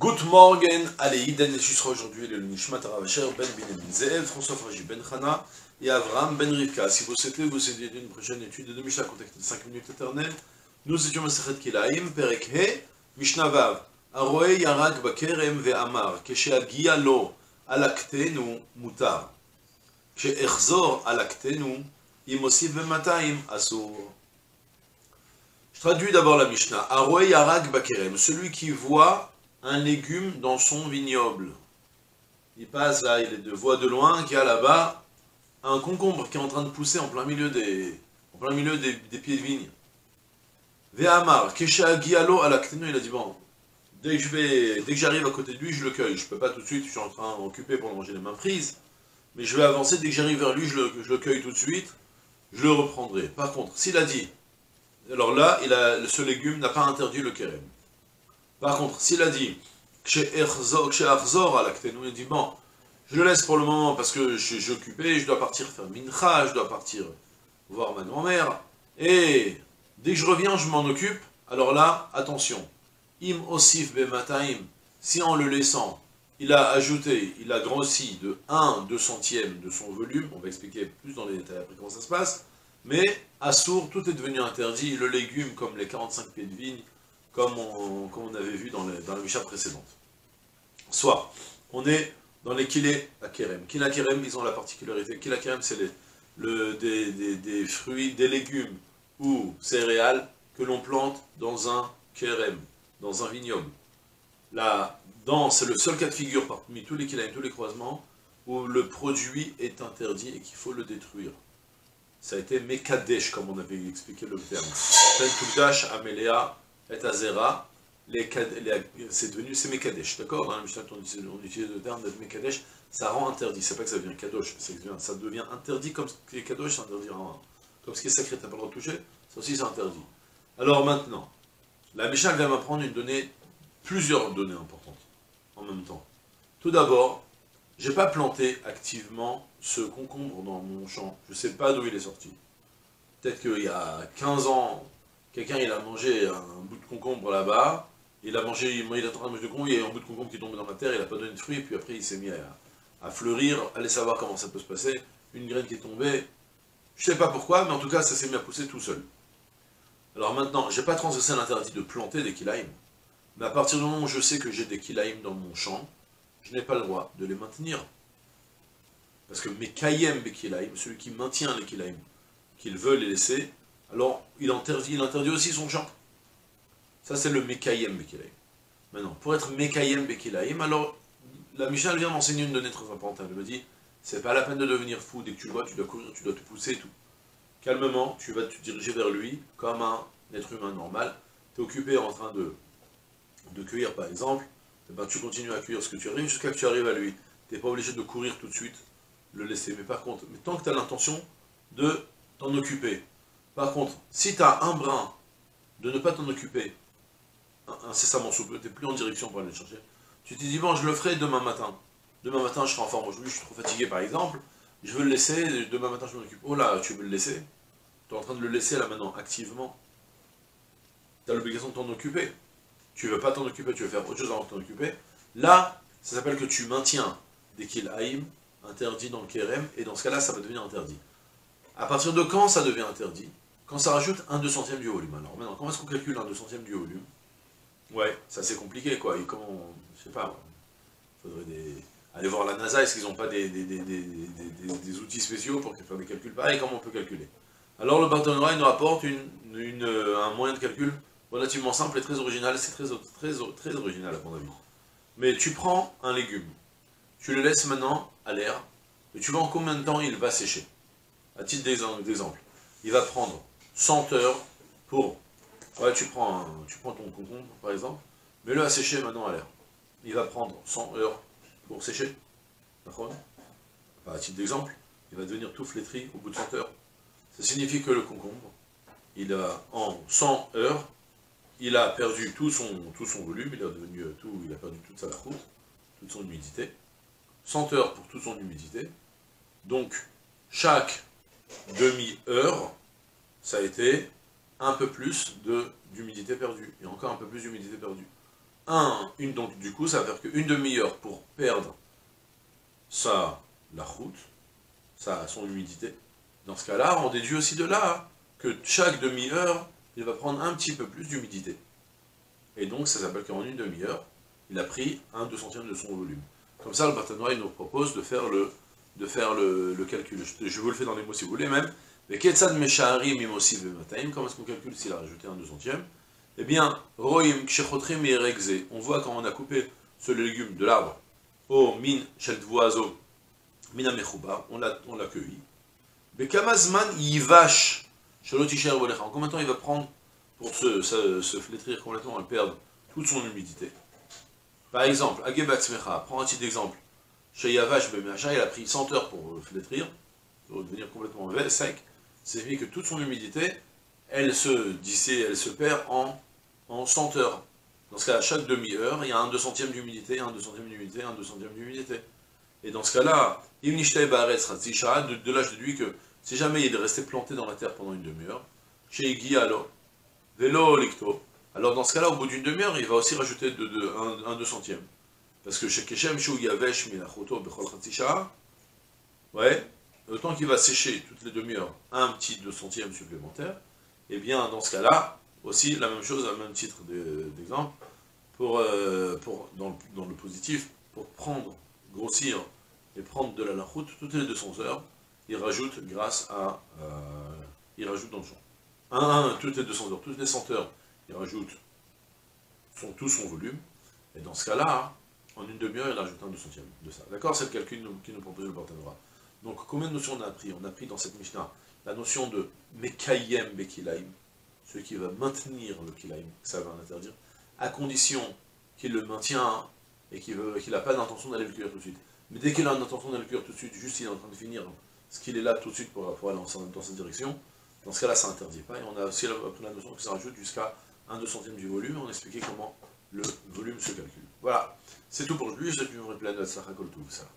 Good morning, allez, Iden, ce sera aujourd'hui le Nishmat Rav Asher Ben Binyamin Ze'ev, François Fragy Ben Chana et Avram Ben Rivka. Si vous souhaitez vous aider d'une prochaine étude de Mishnah, contexte de 5 minutes éternelles, nous étions Masechet Kilaim, Perek He, Mishnah Vav, Aroe Yarak Bakerem Ve'amar, Kesheagia Lo, Alaktenu Mutar, Keshe'echzor Alaktenu, Imosif Bematayim Asur. Je traduis d'abord la Mishnah. Aroe Yarak Bakerem, celui qui voit un légume dans son vignoble. Il passe là, il voit de loin qu'il y a là-bas un concombre qui est en train de pousser en plein milieu des pieds de vigne. Ve'amar, Kesha Gialo Alaktenu, il a dit bon, dès que j'arrive à côté de lui, je le cueille. Je peux pas tout de suite, je suis en train occupé pour manger les mains prises, mais je vais avancer, dès que j'arrive vers lui, je le cueille tout de suite, je le reprendrai. Par contre, s'il a dit, alors là, ce légume n'a pas interdit le kérem. Par contre, s'il a dit il a dit bon, je le laisse pour le moment parce que je suis occupé, je dois partir faire mincha, je dois partir voir ma grand-mère, et dès que je reviens, je m'en occupe. Alors là, attention, im osif bemataim, si en le laissant, il a ajouté, il a grossi de 1/200 de son volume, on va expliquer plus dans les détails après comment ça se passe, mais assour, tout est devenu interdit, le légume comme les 45 pieds de vigne, comme on avait vu dans la Mishnah précédente. Soit, on est dans les kilé à kerem. Kilé à kerem, ils ont la particularité. Kilé à kerem, c'est des fruits, des légumes ou céréales que l'on plante dans un kerem, dans un vignoble. Là, c'est le seul cas de figure parmi tous les kilaim, tous les croisements, où le produit est interdit et qu'il faut le détruire. Ça a été mekadesh, comme on avait expliqué le terme. Tel tukdash, amelea, et azera, c'est devenu, c'est mekadesh, d'accord? Dans la Mishnah, on utilise le terme de mekadesh, ça rend interdit, c'est pas que ça devient kadosh, ça devient interdit comme ce qui est kadosh, c'est interdit, comme ce qui est sacré, t'as pas le droit de toucher, ça aussi c'est interdit. Alors maintenant, la Mishnah vient m'apprendre plusieurs données importantes, en même temps. Tout d'abord, j'ai pas planté activement ce concombre dans mon champ, je sais pas d'où il est sorti. Peut-être qu'il y a 15 ans, quelqu'un il a mangé un bout de concombre là-bas, il est en train de manger de concombre, il y a un bout de concombre qui est tombé dans la terre, il n'a pas donné de fruits, et puis après il s'est mis à fleurir, allez savoir comment ça peut se passer, une graine qui est tombée, je sais pas pourquoi, mais en tout cas ça s'est mis à pousser tout seul. Alors maintenant, j'ai pas transgressé l'interdit de planter des kilaïm, mais à partir du moment où je sais que j'ai des kilaïm dans mon champ, je n'ai pas le droit de les maintenir. Parce que mes kayem bekilaïm, celui qui maintient les kilaïm, qu'il veut les laisser, alors il interdit aussi son champ. Ça c'est le Mekayem Bekilaïm. Maintenant, pour être Mekayem Bekilaïm, alors la Mishnah vient m'enseigner une donnée très importante. Elle me dit, c'est pas la peine de devenir fou, dès que tu le vois, tu dois courir, tu dois te pousser et tout. Calmement, tu vas te diriger vers lui, comme un être humain normal. Tu es occupé en train de cueillir par exemple, et ben, tu continues à cueillir ce que tu arrives, jusqu'à ce que tu arrives à lui. Tu n'es pas obligé de courir tout de suite, le laisser. Mais par contre, tant que tu as l'intention de t'en occuper, par contre, si tu as un brin de ne pas t'en occuper, incessamment sous peu, tu n'es plus en direction pour aller le chercher, tu te dis, bon, je le ferai demain matin. Demain matin, je serai en forme. Aujourd'hui, je suis trop fatigué, par exemple. Je veux le laisser, demain matin, je m'en occupe. Oh là, tu veux le laisser? Tu es en train de le laisser, là, maintenant, activement. Tu as l'obligation de t'en occuper. Tu ne veux pas t'en occuper, tu veux faire autre chose avant de t'en occuper. Là, ça s'appelle que tu maintiens des kilhaïm interdits dans le kérem, et dans ce cas-là, ça va devenir interdit. À partir de quand ça devient interdit? Quand ça rajoute 1/200 du volume. Alors maintenant, comment est-ce qu'on calcule 1/200 du volume? Ouais, ça c'est compliqué quoi. Et comment, je sais pas, il faudrait aller voir la NASA, est-ce qu'ils n'ont pas des outils spéciaux pour faire des calculs pareils? Comment on peut calculer? Alors le Barthénois nous apporte un moyen de calcul relativement simple et très original, c'est très original à mon avis. Mais tu prends un légume, tu le laisses maintenant à l'air, et tu vois en combien de temps il va sécher. À titre d'exemple, il va prendre 100 heures pour... Ouais, tu prends ton concombre, par exemple, mets-le à sécher maintenant à l'air. Il va prendre 100 heures pour sécher. D'accord? À titre d'exemple, il va devenir tout flétri au bout de 100 heures. Ça signifie que le concombre, en 100 heures, il a perdu tout son volume, il a perdu toute sa croûte, toute son humidité. 100 heures pour toute son humidité. Donc, chaque demi-heure, ça a été un peu plus d'humidité perdue, et encore un peu plus d'humidité perdue. Donc du coup, ça va faire qu'une demi-heure pour perdre la route, son humidité. Dans ce cas-là, on déduit aussi de là que chaque demi-heure, il va prendre un petit peu plus d'humidité. Et donc, ça s'appelle qu'en une demi-heure, il a pris 1/200 de son volume. Comme ça, le Barthénois, il nous propose de faire le calcul. Je vous le fais dans les mots si vous voulez même. Mais Ketsad Meshahari Mimosi Vemataim, comment est-ce qu'on calcule s'il a rajouté 1/200? Eh bien, Roim Kshechotrim Eregze, on voit quand on a coupé ce légume de l'arbre, au Min Sheldvoazo, Mina Mechouba, on l'a cueilli. Bekamazman Yivash, Shalotisher Volecha, en combien de temps il va prendre pour se flétrir complètement et perdre toute son humidité? Par exemple, Agebatzmecha, prends un petit exemple. Chez Yavash Bemeacha, il a pris 100 heures pour flétrir, pour devenir complètement sec. C'est fait que toute son humidité, elle se perd en 100 heures. Dans ce cas, à chaque demi-heure, il y a 1/200 d'humidité, 1/200 d'humidité, 1/200 d'humidité. Et dans ce cas-là, de là je déduis que si jamais il est resté planté dans la terre pendant une demi-heure, chez Iguialo, Velo Licto, alors dans ce cas-là, au bout d'une demi-heure, il va aussi rajouter un 200e. Parce que chez Keshem, Shou Yavesh, Minachoto, Bechol Khatisha, ouais, le temps qu'il va sécher toutes les demi-heures un petit 200e supplémentaire, et bien dans ce cas-là, aussi la même chose, à même titre d'exemple, dans le positif, pour grossir et prendre de la lachoute, toutes les 200 heures, il rajoute il rajoute dans le champ. Toutes les 200 heures, toutes les 100 heures, il rajoute tout son volume, et dans ce cas-là, en une demi-heure, il rajoute un 200e de ça. D'accord? C'est le calcul qui nous propose le Barthénois. Donc, combien de notions on a appris? On a appris dans cette Mishnah la notion de Mekayem Bekilaim, celui qui va maintenir le Kilaim, ça va l'interdire, à condition qu'il le maintient et qu'il n'a pas d'intention d'aller le cueillir tout de suite. Mais dès qu'il a une intention d'aller le cueillir tout de suite, juste il est en train de finir ce qu'il est là tout de suite pour aller dans cette direction, dans ce cas-là, ça n'interdit pas. Et on a aussi appris la notion que ça rajoute jusqu'à 1/200 du volume, on a expliqué comment le volume se calcule. Voilà, c'est tout pour aujourd'hui, je vous remercie de la tout ça.